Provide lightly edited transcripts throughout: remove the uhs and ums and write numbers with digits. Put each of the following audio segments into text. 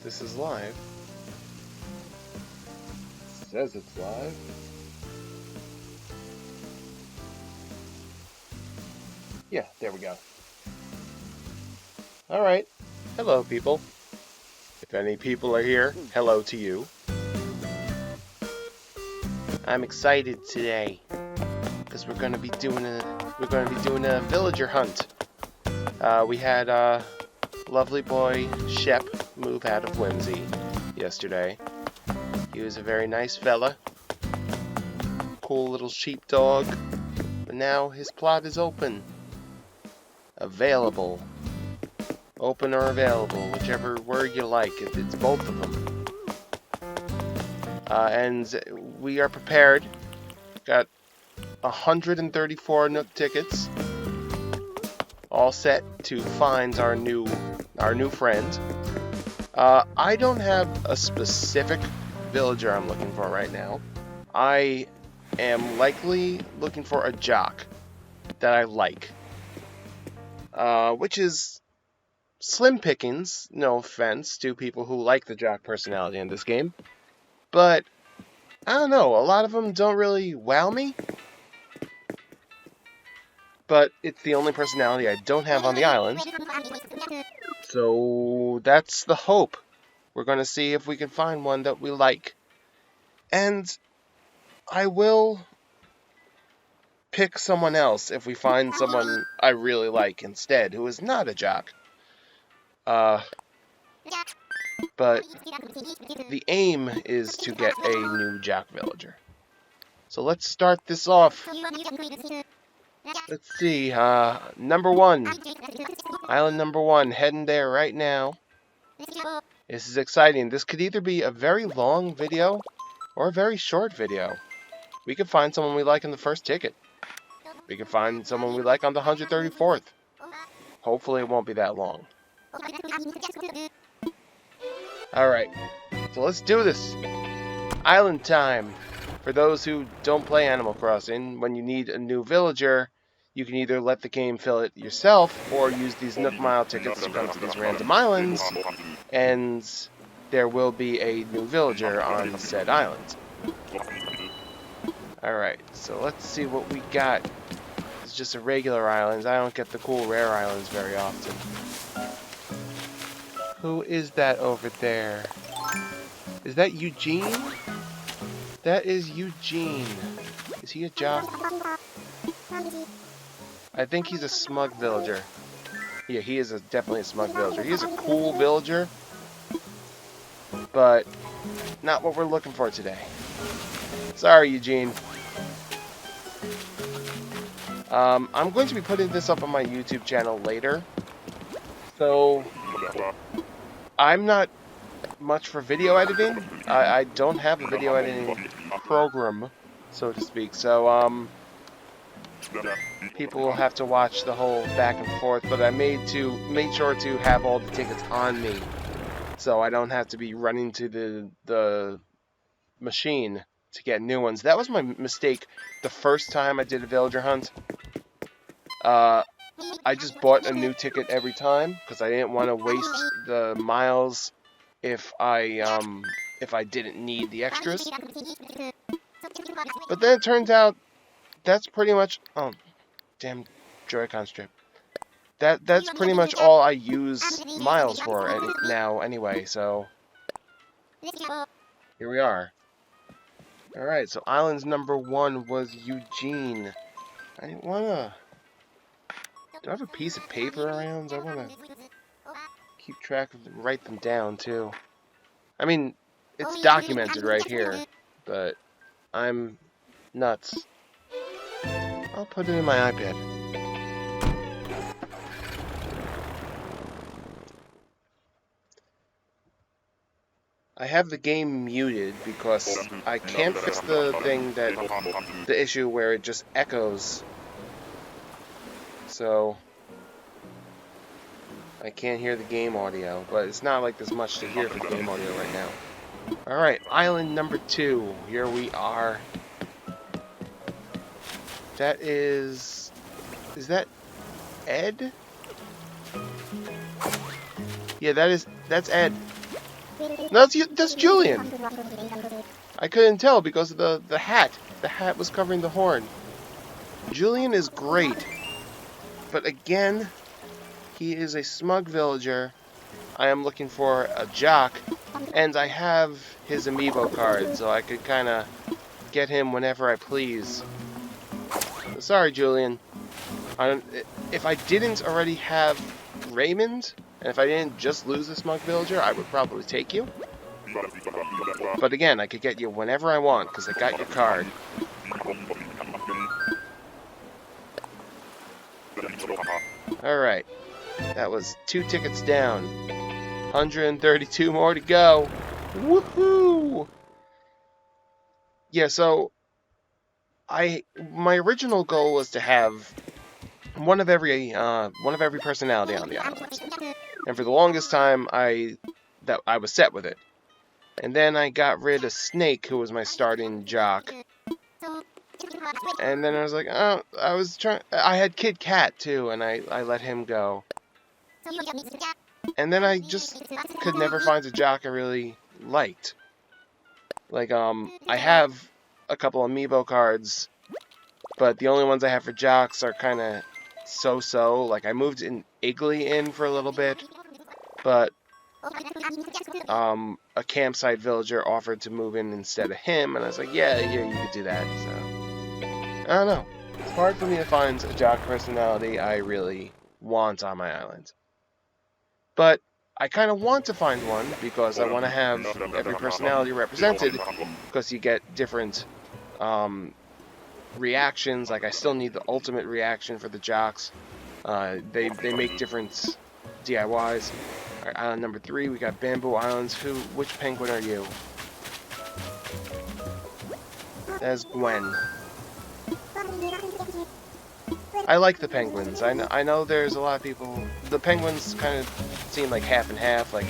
this is live. It says it's live. Yeah, there we go. Alright. Hello, people. If any people are here, hello to you. I'm excited today because we're going to be doing a villager hunt. We had lovely boy Shep move out of Whimsy yesterday. He was a very nice fella, cool little sheepdog. But now his plot is open, available, open or available, whichever word you like. It's both of them. And we are prepared. Got 134 Nook tickets, all set to find our new friend. I don't have a specific villager I'm looking for right now. I am likely looking for a jock that I like, which is slim pickings, no offense to people who like the jock personality in this game, but I don't know, a lot of them don't really wow me. But it's the only personality I don't have on the island. So that's the hope. We're going to see if we can find one that we like. And I will pick someone else if we find someone I really like instead, who is not a jock. But the aim is to get a new jock villager. So let's start this off. Let's see, number 1. Island number 1, heading there right now. This is exciting. This could either be a very long video or a very short video. We could find someone we like in the first ticket. We could find someone we like on the 134th. Hopefully it won't be that long. Alright, so let's do this. Island time. For those who don't play Animal Crossing, when you need a new villager, you can either let the game fill it yourself, or use these Nook Mile tickets to come to these random islands, and there will be a new villager on said island. Alright, so let's see what we got. It's just a regular island. I don't get the cool rare islands very often. Who is that over there? Is that Eugene? That is Eugene. Is he a jock? I think he's a smug villager. Yeah, he is definitely a smug villager. He is a cool villager, but not what we're looking for today. Sorry, Eugene. I'm going to be putting this up on my YouTube channel later, so I'm not much for video editing. I don't have a video editing program, so to speak, so people will have to watch the whole back and forth, but I made sure to have all the tickets on me, so I don't have to be running to the machine to get new ones. That was my mistake the first time I did a villager hunt. I just bought a new ticket every time because I didn't want to waste the miles if I didn't need the extras. But then it turns out that's pretty much, oh, damn Joy-Con strip. That's pretty much all I use miles for now anyway, so here we are. Alright, so islands number 1 was Eugene. I didn't wanna... Do I have a piece of paper around? I wanna keep track of them, write them down too. I mean, it's documented right here, but I'm nuts. I'll put it in my iPad. I have the game muted because I can't fix the issue where it just echoes. So I can't hear the game audio, but it's not like there's much to hear for game audio right now. Alright, island number 2. Here we are. That is that Ed? Yeah, that's Ed. No, that's Julian. I couldn't tell because of the hat. The hat was covering the horn. Julian is great. But again, he is a smug villager. I am looking for a jock. And I have his amiibo card, so I could kind of get him whenever I please. Sorry, Julian. If I didn't already have Raymond, and if I didn't just lose the smug villager, I would probably take you. But again, I could get you whenever I want, because I got your card. Alright. That was 2 tickets down. 132 more to go. Woohoo! Yeah, so my original goal was to have one of every personality on the island. And for the longest time I was set with it. And then I got rid of Snake, who was my starting jock. And then I was like, oh, I had Kid Cat too, and I let him go. And then I just could never find a jock I really liked. Like, I have a couple amiibo cards, but the only ones I have for jocks are kind of so-so. Like, I moved Iggly in for a little bit, but a campsite villager offered to move in instead of him, and I was like, yeah, you could do that. So, I don't know. It's hard for me to find a jock personality I really want on my island. But I kind of want to find one because I want to have every personality represented, because you get different reactions. Like, I still need the ultimate reaction for the jocks. They make different DIYs. Alright, island number 3, we got Bamboo Islands. Which penguin are you? That's Gwen. I like the penguins. I know there's a lot of people. The penguins kind of seem like half and half. Like,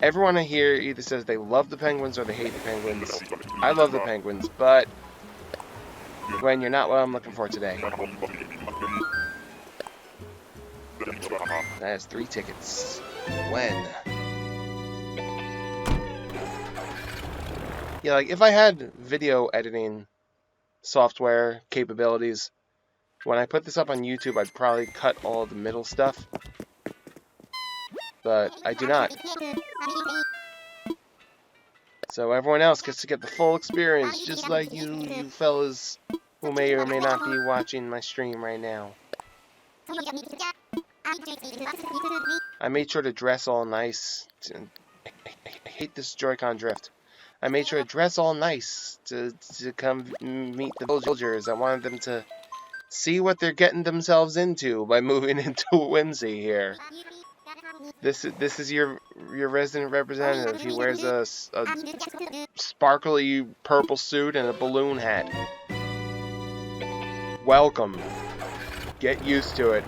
everyone I hear either says they love the penguins or they hate the penguins. I love the penguins, but Gwen, you're not what I'm looking for today. That is 3 tickets. Gwen. Yeah, like, if I had video editing software capabilities, when I put this up on YouTube, I'd probably cut all the middle stuff. But I do not. So everyone else gets to get the full experience, just like you fellas who may or may not be watching my stream right now. I made sure to dress all nice. I hate this Joy-Con drift. I made sure to dress all nice to come meet the villagers. I wanted them to see what they're getting themselves into by moving into Whimsy here. This is your resident representative. He wears a sparkly purple suit and a balloon hat. Welcome. Get used to it.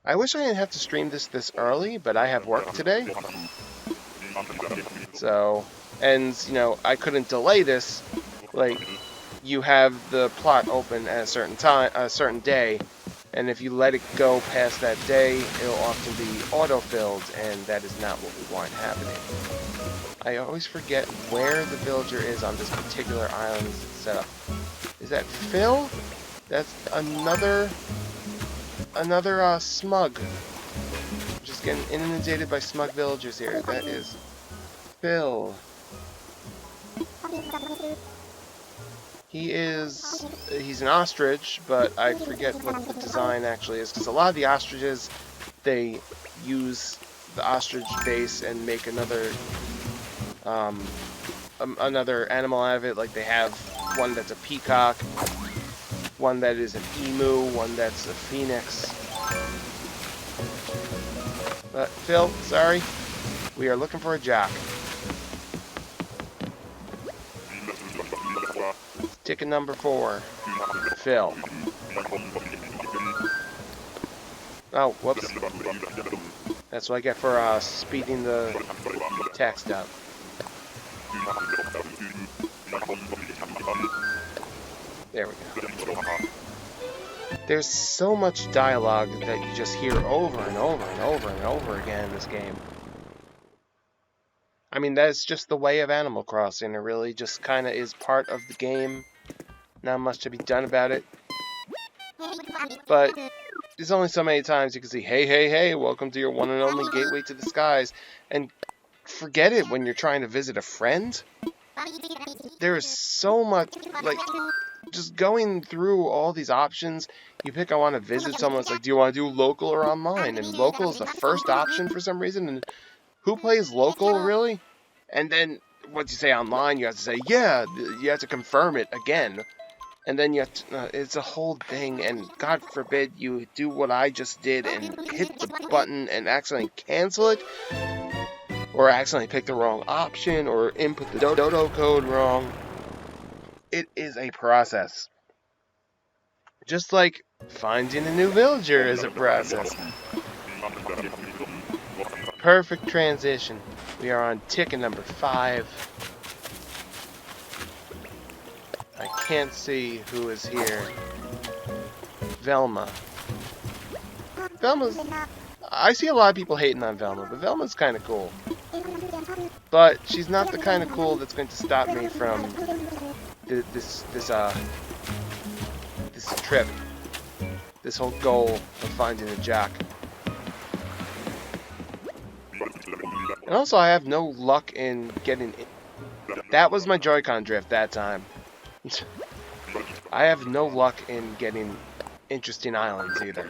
I wish I didn't have to stream this early, but I have work today. So, and, you know, I couldn't delay this. Like, you have the plot open at a certain time, a certain day, and if you let it go past that day, it'll often be auto-filled, and that is not what we want happening. I always forget where the villager is on this particular island setup. Is that Phil? That's another smug. I'm just getting inundated by smug villagers here. That is Phil. He's an ostrich, but I forget what the design actually is, because a lot of the ostriches, they use the ostrich base and make another animal out of it. Like, they have one that's a peacock, one that is an emu, one that's a phoenix. But Phil, sorry, we are looking for a jock. Ticket number 4, Phil. Oh, whoops. That's what I get for speeding the text up. There we go. There's so much dialogue that you just hear over and over and over and over again in this game. I mean, that's just the way of Animal Crossing. It really just kind of is part of the game. Not much to be done about it. But there's only so many times you can see, hey, hey, hey, welcome to your one and only gateway to the skies. And forget it when you're trying to visit a friend. There is so much, like, just going through all these options. You pick, I want to visit someone. It's like, do you want to do local or online? And local is the first option for some reason. And who plays local, really? And then once you say online, you have to say, yeah, you have to confirm it again. And then you have to, it's a whole thing, and God forbid you do what I just did and hit the button and accidentally cancel it, or accidentally pick the wrong option, or input the dodo code wrong. It is a process. Just like finding a new villager is a process. Perfect transition. We are on ticket number 5. I can't see who is here. Velma. Velma's... I see a lot of people hating on Velma, but Velma's kind of cool. But she's not the kind of cool that's going to stop me from this trip. This whole goal of finding a Jack. And also, I have no luck in getting... That was my Joy-Con drift that time. I have no luck in getting interesting islands either.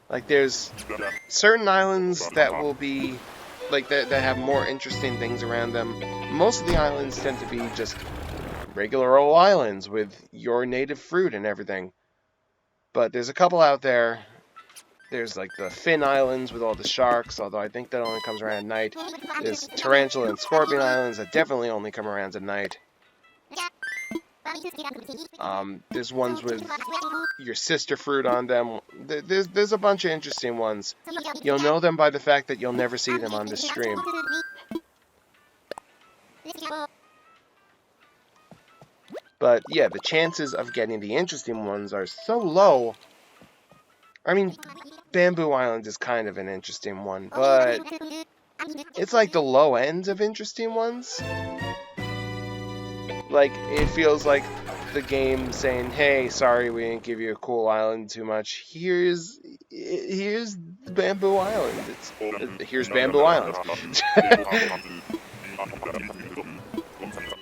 Like, there's certain islands that will be like that have more interesting things around them. Most of the islands tend to be just regular old islands with your native fruit and everything. But there's a couple out there. There's like the Fin Islands with all the sharks, although I think that only comes around at night. There's Tarantula and Scorpion Islands that definitely only come around at night. There's ones with your sister fruit on them. There's a bunch of interesting ones. You'll know them by the fact that you'll never see them on this stream. But yeah, the chances of getting the interesting ones are so low. I mean, Bamboo Island is kind of an interesting one, but it's like the low end of interesting ones. Like, it feels like the game saying, hey, sorry we didn't give you a cool island too much. Here's Bamboo Island. Here's Bamboo Island.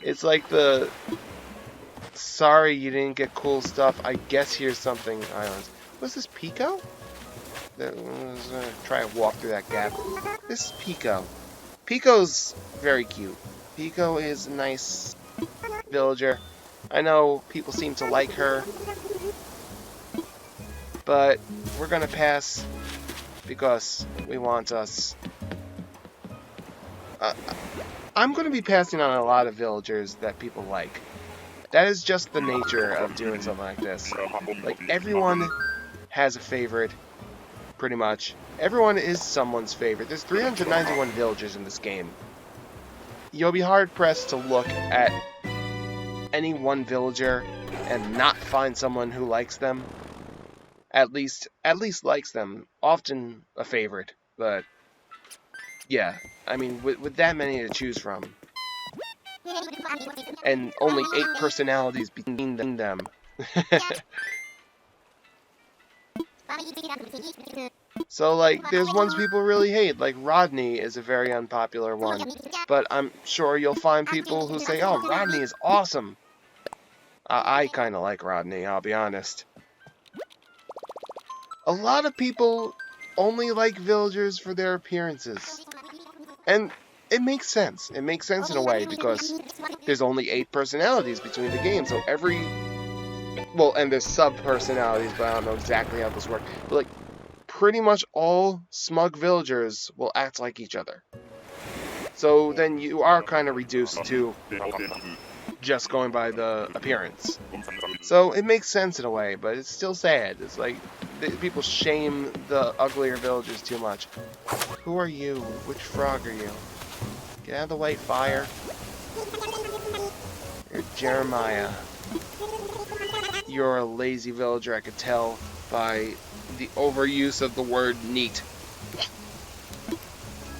It's like the, sorry you didn't get cool stuff, I guess here's something islands. What's this, Pico? Let's try and walk through that gap. This is Pico. Pico's very cute. Pico is a nice villager. I know people seem to like her, but we're gonna pass because we want us. I'm gonna be passing on a lot of villagers that people like. That is just the nature of doing something like this. Like, everyone has a favorite, pretty much. Everyone is someone's favorite. There's 391 villagers in this game. You'll be hard-pressed to look at any one villager and not find someone who likes them. At least likes them. Often a favorite, but yeah. I mean, with that many to choose from, and only 8 personalities between them. So, like, there's ones people really hate, like Rodney is a very unpopular one. But I'm sure you'll find people who say, oh, Rodney is awesome. I kind of like Rodney, I'll be honest. A lot of people only like villagers for their appearances. And it makes sense. It makes sense in a way, because there's only 8 personalities between the games, so every... Well, and there's sub-personalities, but I don't know exactly how this works. But, like, pretty much all smug villagers will act like each other. So then you are kind of reduced to just going by the appearance. So it makes sense in a way, but it's still sad. It's like, people shame the uglier villagers too much. Who are you? Which frog are you? Get out of the way, fire. You're Jeremiah. you're a lazy villager, I could tell by the overuse of the word neat.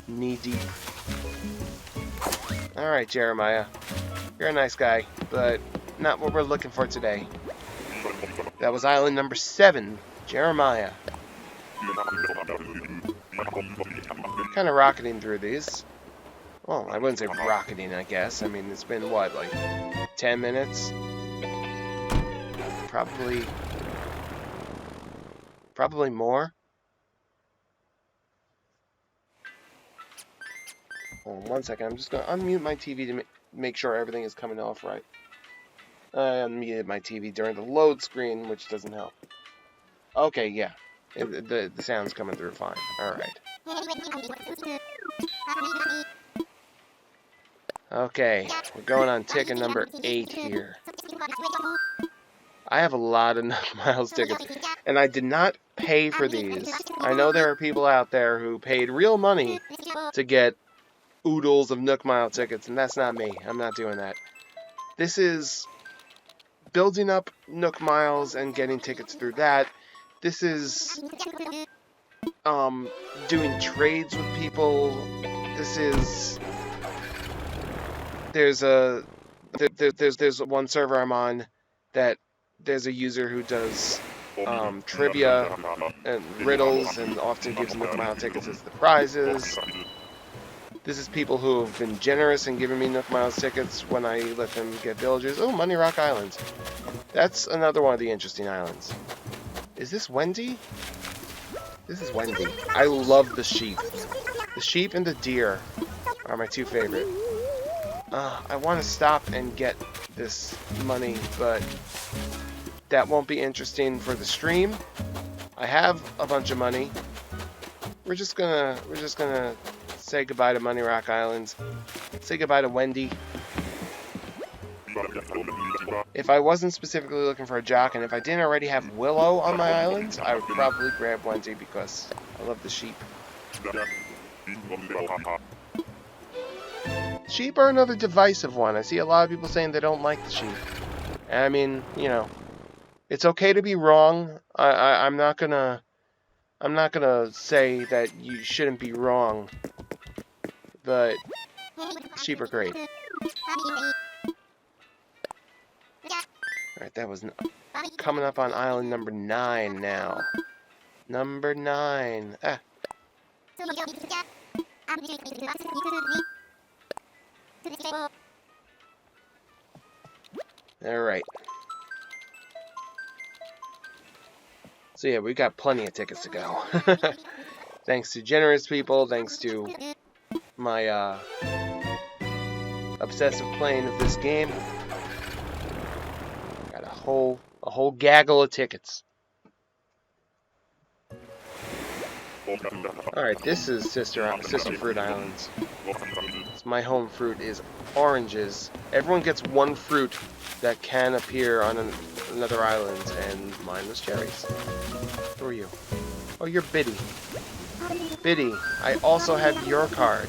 Knee deep. Alright, Jeremiah. You're a nice guy, but not what we're looking for today. That was island number 7, Jeremiah. Kind of rocketing through these. Well, I wouldn't say rocketing, I guess. I mean, it's been, what, like 10 minutes? Probably more. Hold on 1 second. I'm just going to unmute my TV to make sure everything is coming off right. I unmuted my TV during the load screen, which doesn't help. Okay, yeah. The sound's coming through fine. Alright. Okay, we're going on ticket number 8 here. I have a lot of Nook Miles tickets, and I did not pay for these. I know there are people out there who paid real money to get oodles of Nook Mile tickets, and that's not me. I'm not doing that. This is building up Nook Miles and getting tickets through that. This is doing trades with people. This is there's one server I'm on that there's a user who does trivia and riddles and often gives Nook Mile tickets as the prizes. This is people who have been generous in giving me Nook Miles tickets when I let them get villagers. Oh, Money Rock Island. That's another one of the interesting islands. Is this Wendy? This is Wendy. I love the sheep. The sheep and the deer are my two favorite. I want to stop and get this money, but that won't be interesting for the stream. I have a bunch of money. We're just gonna say goodbye to Money Rock Island. Say goodbye to Wendy. If I wasn't specifically looking for a jock, and if I didn't already have Willow on my island, I would probably grab Wendy because I love the sheep. Sheep are another divisive one. I see a lot of people saying they don't like the sheep. And I mean, you know, it's okay to be wrong. I'm not gonna say that you shouldn't be wrong. But sheep are great. Alright, that was coming up on island number 9 now. Number 9. Ah. Alright. So yeah, we got plenty of tickets to go. Thanks to generous people, thanks to my obsessive playing of this game. Got a whole gaggle of tickets. Alright, this is Sister Fruit Islands. So my home fruit is oranges. Everyone gets one fruit that can appear on another island, and mine was cherries. Who are you? Oh, you're Biddy. Biddy, I also have your card.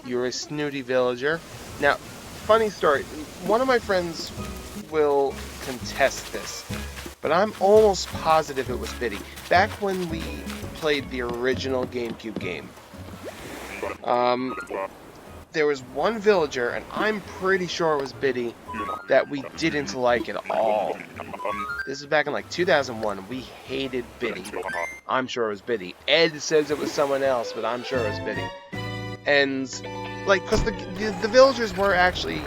You're a snooty villager. Now, funny story. One of my friends will contest this, but I'm almost positive it was Biddy. Back when we played the original GameCube game, there was one villager, and I'm pretty sure it was Biddy, that we didn't like at all. This is back in like 2001. We hated Biddy. I'm sure it was Biddy. Ed says it was someone else, but I'm sure it was Biddy. And, like, because the villagers were actually,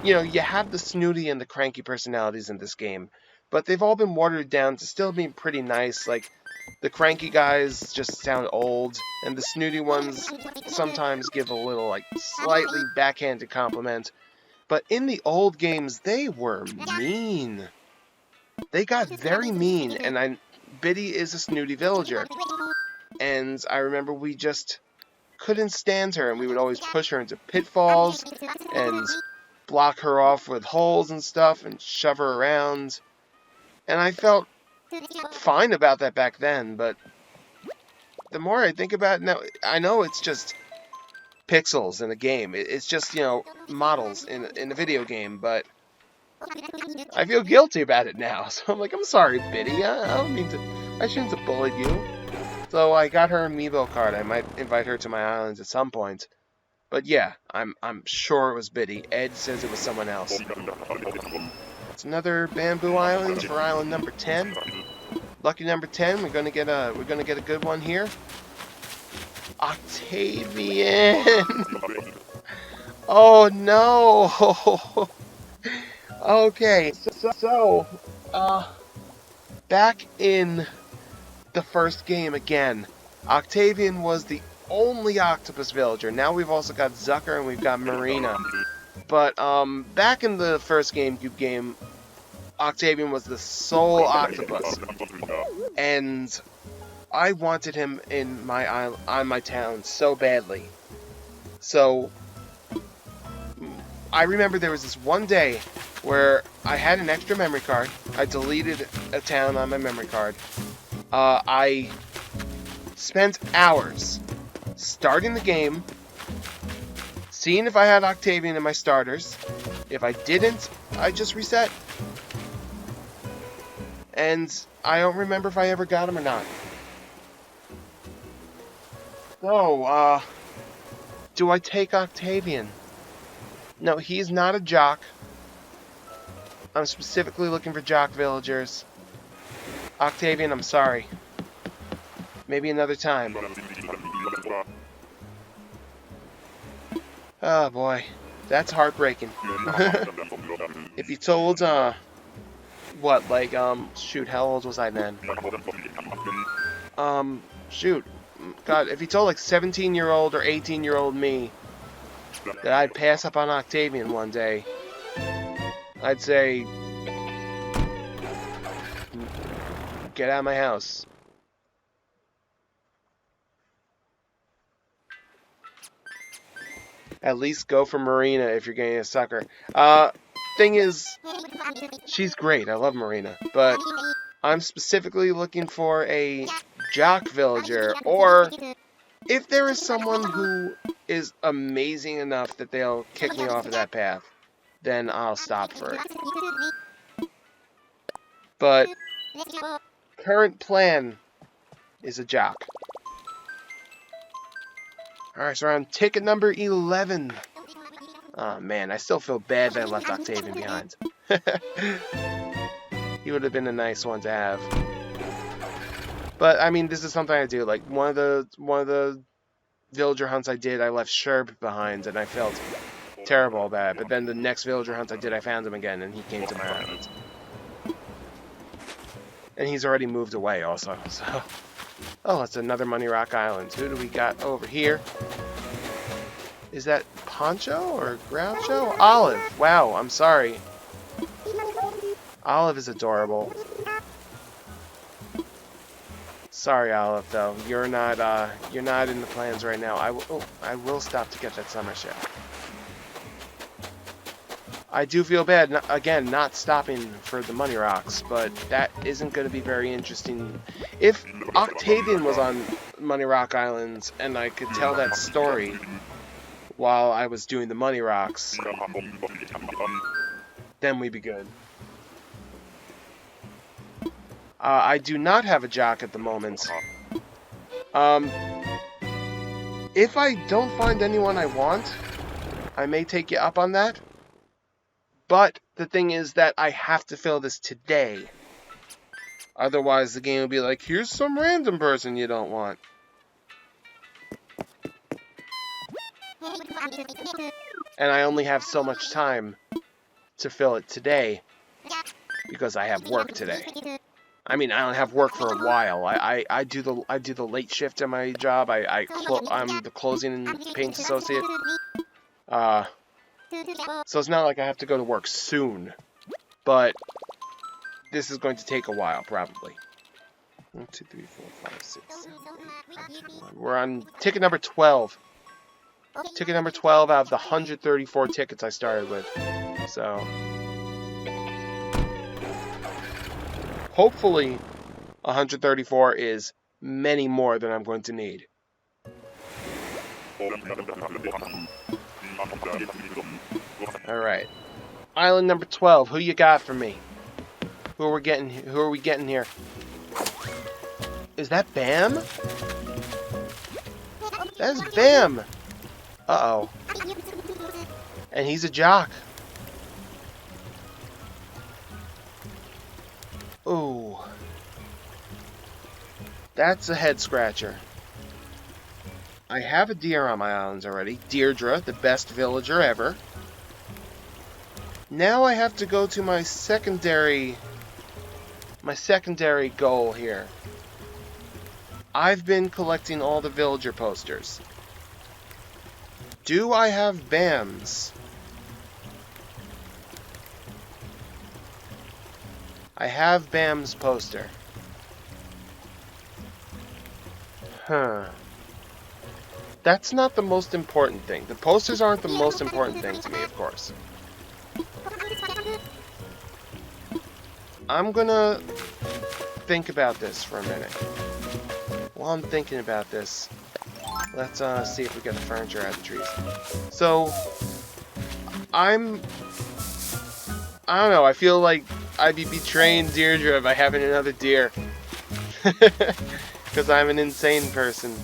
you know, you have the snooty and the cranky personalities in this game, but they've all been watered down to still being pretty nice. Like, the cranky guys just sound old, and the snooty ones sometimes give a little, like, slightly backhanded compliment. But in the old games, they were mean. They got very mean, and Biddy is a snooty villager. And I remember we just couldn't stand her, and we would always push her into pitfalls and block her off with holes and stuff and shove her around. And I felt fine about that back then, but the more I think about it now, I know it's just pixels in a game. It's just, you know, models in a video game, but I feel guilty about it now. So I'm like, I'm sorry, Biddy. I don't mean to. I shouldn't have bullied you. So I got her amiibo card. I might invite her to my islands at some point. But yeah, I'm sure it was Biddy. Ed says it was someone else. It's another bamboo island for island number 10. Lucky number 10. We're gonna get a good one here. Octavian. Oh no. Okay, so back in the first game again, Octavian was the only octopus villager. Now we've also got Zucker and we've got Marina. But back in the first GameCube game, Octavian was the sole octopus, and I wanted him in my island, on my town so badly. So I remember there was this one day where I had an extra memory card. I deleted a town on my memory card. I spent hours starting the game, seeing if I had Octavian in my starters. If I didn't, I just reset. And I don't remember if I ever got him or not. So, do I take Octavian? No, he's not a jock. I'm specifically looking for jock villagers. Octavian, I'm sorry. Maybe another time. Oh boy, that's heartbreaking. If you told, what, like, shoot, how old was I then? Shoot, God, if you told, like, 17-year-old or 18-year-old me that I'd pass up on Octavian one day, I'd say, get out of my house. At least go for Marina if you're getting a sucker. Thing is, she's great. I love Marina. But I'm specifically looking for a jock villager. Or if there is someone who is amazing enough that they'll kick me off of that path, then I'll stop for it. But current plan is a jock. Alright, so we're on ticket number 11. Oh man, I still feel bad that I left Octavian behind. He would have been a nice one to have. But I mean, this is something I do. Like one of the villager hunts I did, I left Sherb behind, and I felt terrible about it. But then the next villager hunt I did, I found him again, and he came to my island. And he's already moved away, also. So, oh, it's another Money Rock Island. Who do we got over here? Is that Poncho or Groucho? Olive. Wow, I'm sorry. Olive is adorable. Sorry, Olive, though. You're not in the plans right now. I will stop to get that summer shell. I do feel bad, again, not stopping for the Money Rocks, but that isn't going to be very interesting. If Octavian was on Money Rock Islands and I could tell that story while I was doing the Money Rocks, then we'd be good. I do not have a jock at the moment. If I don't find anyone I want, I may take you up on that. But the thing is that I have to fill this today. Otherwise, the game will be like, here's some random person you don't want. And I only have so much time to fill it today because I have work today. I mean, I don't have work for a while. I do the late shift at my job. I'm the closing and paints associate. So it's not like I have to go to work soon, but this is going to take a while, probably. 1, 2, 3, 4, 5, 6, 7, 8, 9, 10, 11. We're on ticket number 12. Ticket number 12 out of the 134 tickets I started with. So hopefully 134 is many more than I'm going to need. Alright. Island number 12. Who you got for me? Who are we getting here? Is that Bam? That is Bam. Uh-oh. And he's a jock. Ooh. That's a head scratcher. I have a deer on my islands already. Deirdre, the best villager ever. Now I have to go to my secondary goal here. I've been collecting all the villager posters. Do I have BAMs? I have BAM's poster. Huh. That's not the most important thing. The posters aren't the most important thing to me, of course. I'm gonna think about this for a minute. While I'm thinking about this, let's see if we get the furniture out of the trees. So, I don't know, I feel like I'd be betraying Deirdre by having another deer. Because I'm an insane person.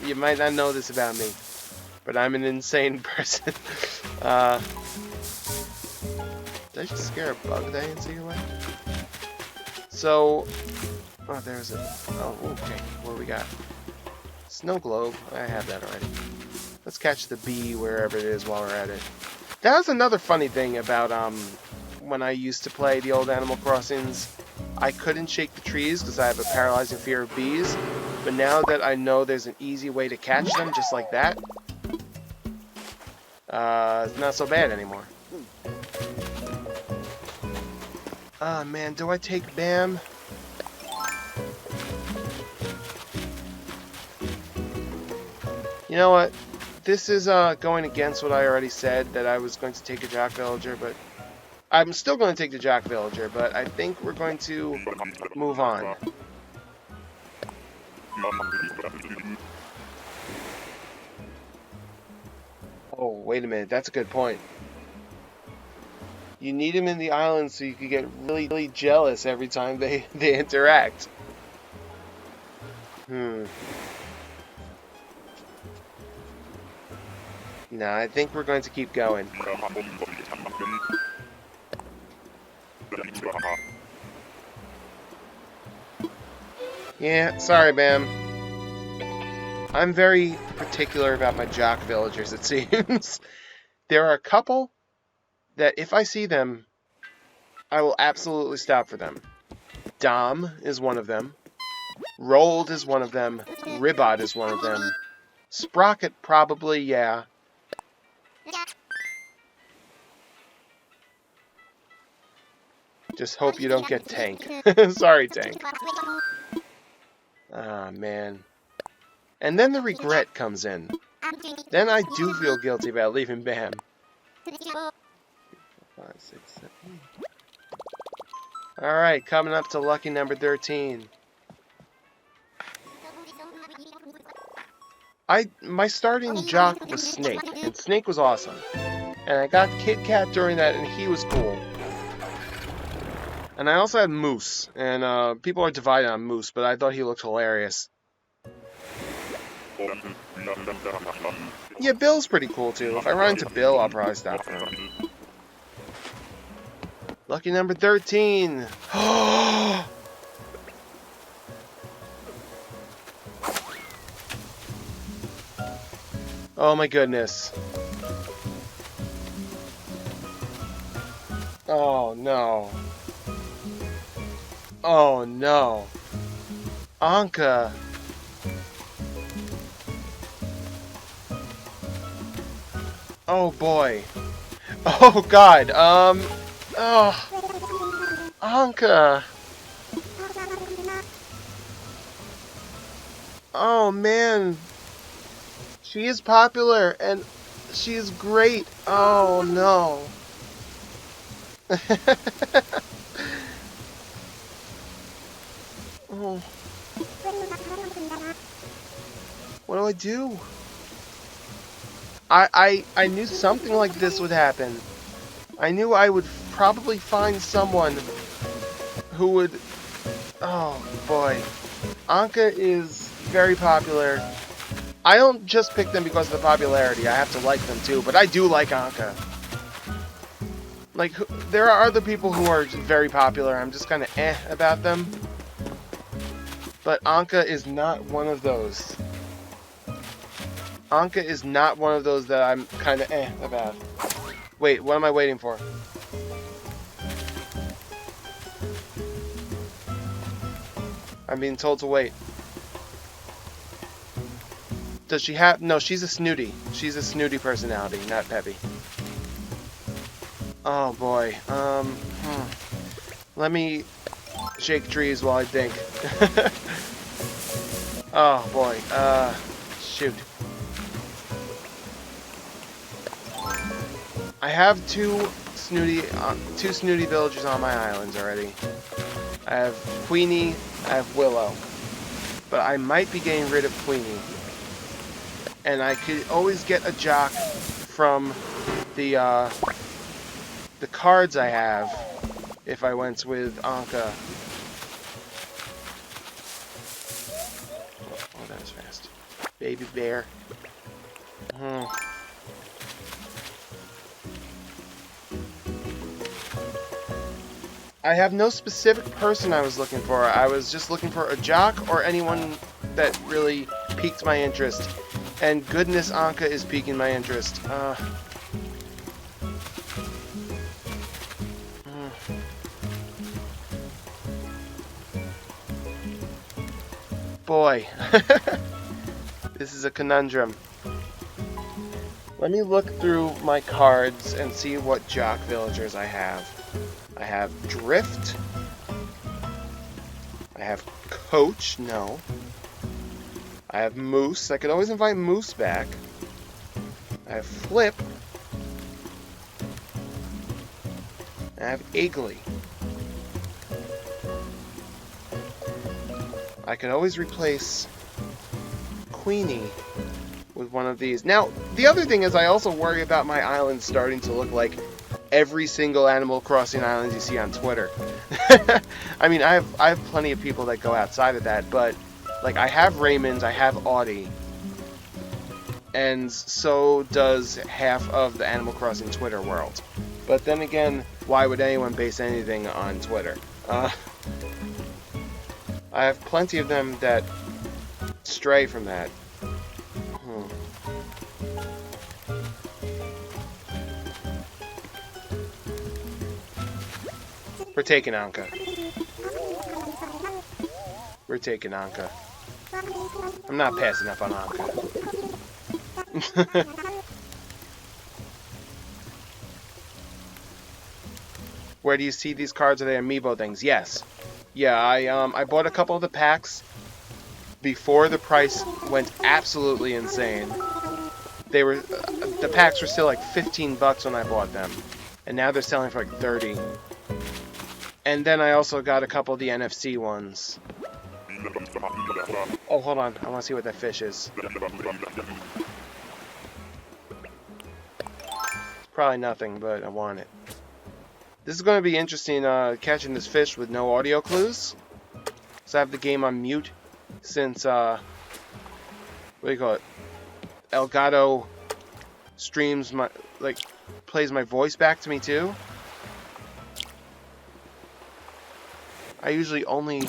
You might not know this about me, but I'm an insane person. Did I just scare a bug that I didn't see away? So, oh, there's a, oh, okay, what do we got? Snow globe, I have that already. Let's catch the bee wherever it is while we're at it. That was another funny thing about, when I used to play the old Animal Crossings. I couldn't shake the trees because I have a paralyzing fear of bees, but now that I know there's an easy way to catch them just like that, it's not so bad anymore. Ah, man, do I take Bam? You know what? This is going against what I already said, that I was going to take a Jock Villager, but I'm still going to take the Jock Villager, but I think we're going to move on. Oh, wait a minute. That's a good point. You need him in the island so you can get really, really jealous every time they interact. No, I think we're going to keep going. Yeah, sorry, Bam. I'm very particular about my Jock Villagers, it seems. There are a couple that if I see them, I will absolutely stop for them. Dom is one of them. Rolled is one of them. Ribot is one of them. Sprocket probably, yeah. Just hope you don't get Tank. Sorry, Tank. Ah, man. And then the regret comes in. Then I do feel guilty about leaving Bam. 5, 6, 7. Alright, coming up to lucky number 13. My starting jock was Snake, and Snake was awesome. And I got Kit Kat during that, and he was cool. And I also had Moose, and people are divided on Moose, but I thought he looked hilarious. Yeah, Bill's pretty cool too. If I run into Bill, I'll probably stop for him. Lucky number 13. Oh my goodness. Oh no. Oh no. Anka. Oh boy. Oh god. Oh. Anka. Oh man. She is popular and she is great. Oh no. Oh. What do I do? I knew something like this would happen. I knew I would probably find someone who would... Oh, boy. Anka is very popular. I don't just pick them because of the popularity. I have to like them too, but I do like Anka. Like, there are other people who are very popular. I'm just kind of about them. But Anka is not one of those. Anka is not one of those that I'm kind of about. Wait, what am I waiting for? I'm being told to wait. Does she have... No, she's a snooty. She's a snooty personality, not peppy. Oh, boy. Let me shake trees while I think. Oh, boy. Shoot. I have two snooty villagers on my islands already. I have Queenie, I have Willow. But I might be getting rid of Queenie. And I could always get a jock from the cards I have if I went with Anka. Oh, that was fast. Baby bear. I have no specific person I was looking for. I was just looking for a jock or anyone that really piqued my interest. And goodness, Anka is piquing my interest. Boy. This is a conundrum. Let me look through my cards and see what jock villagers I have. I have Drift. I have Coach. No. I have Moose. I could always invite Moose back. I have Flip. I have Iggly. I could always replace Queenie with one of these. Now, the other thing is I also worry about my island starting to look like every single Animal Crossing island you see on Twitter. I mean, I have plenty of people that go outside of that, but like I have Raymond, I have Audie, and so does half of the Animal Crossing Twitter world. But then again, why would anyone base anything on Twitter? I have plenty of them that stray from that. We're taking Anka. We're taking Anka. I'm not passing up on Anka. Where do you see these cards? Are they amiibo things? Yes. Yeah, I bought a couple of the packs before the price went absolutely insane. They were the packs were still like $15 when I bought them, and now they're selling for like 30. And then I also got a couple of the NFC ones. Oh, hold on. I want to see what that fish is. Probably nothing, but I want it. This is going to be interesting, catching this fish with no audio clues. So I have the game on mute since, what do you call it? Elgato streams my, like, plays my voice back to me too. I usually only...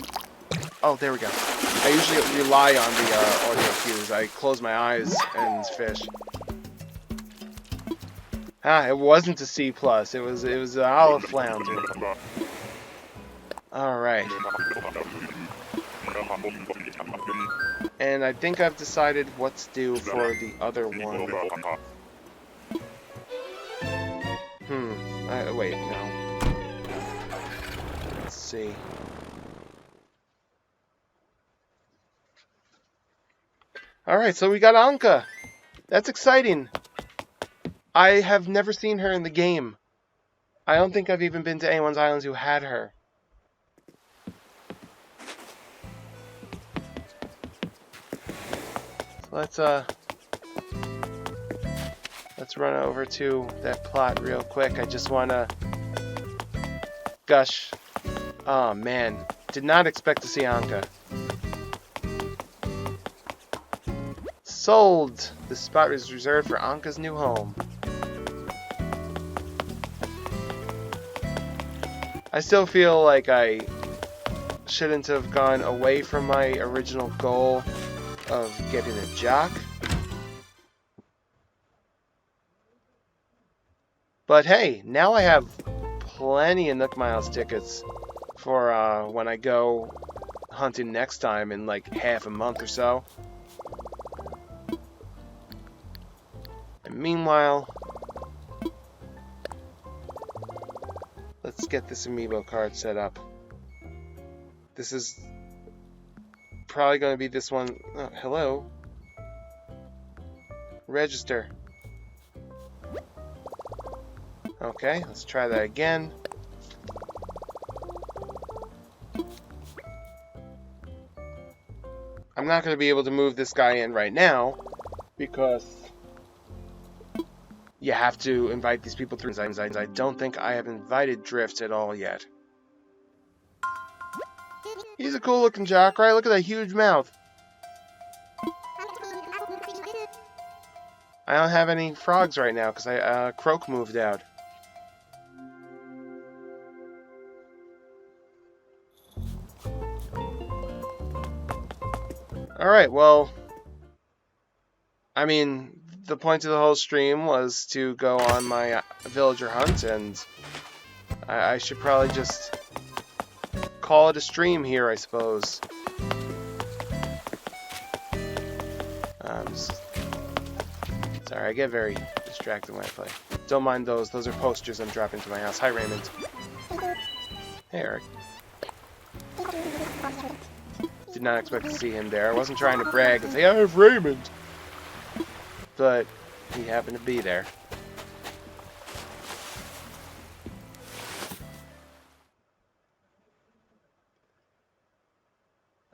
Oh, there we go. I usually rely on the audio cues. I close my eyes and fish. Ah, it wasn't a C+. It was an olive flounder. Alright. And I think I've decided what to do for the other one. Wait, no. Let's see. Alright, so we got Anka. That's exciting. I have never seen her in the game. I don't think I've even been to anyone's islands who had her. So let's let's run over to that plot real quick. I just want to gush. Oh, man. Did not expect to see Anka. Sold! This spot is reserved for Anka's new home. I still feel like I shouldn't have gone away from my original goal of getting a jock. But hey, now I have plenty of Nook Miles tickets for when I go hunting next time in like half a month or so. And meanwhile, let's get this amiibo card set up. This is probably going to be this one. Oh, hello. Register. Okay, let's try that again. I'm not going to be able to move this guy in right now because you have to invite these people through. I don't think I have invited Drift at all yet. He's a cool looking jock, right? Look at that huge mouth. I don't have any frogs right now because Croak moved out. Alright, well, I mean, the point of the whole stream was to go on my villager hunt, and I should probably just call it a stream here, I suppose. Sorry, I get very distracted when I play. Don't mind those. Those are posters I'm dropping to my house. Hi, Raymond. Hey, Eric. Did not expect to see him there. I wasn't trying to brag and say, I have Raymond. But he happened to be there.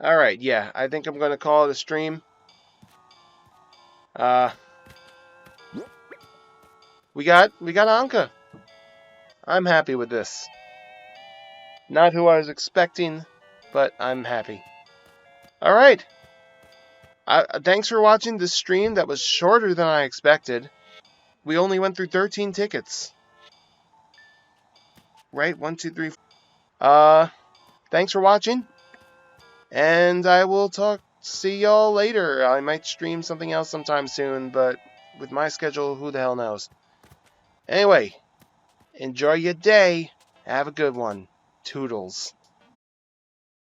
Alright, yeah. I think I'm going to call it a stream. We got Anka. I'm happy with this. Not who I was expecting, but I'm happy. Alright. Thanks for watching this stream that was shorter than I expected. We only went through 13 tickets. Right? 1, 2, 3. Thanks for watching. And I will see y'all later. I might stream something else sometime soon, but with my schedule, who the hell knows? Anyway, enjoy your day. Have a good one. Toodles.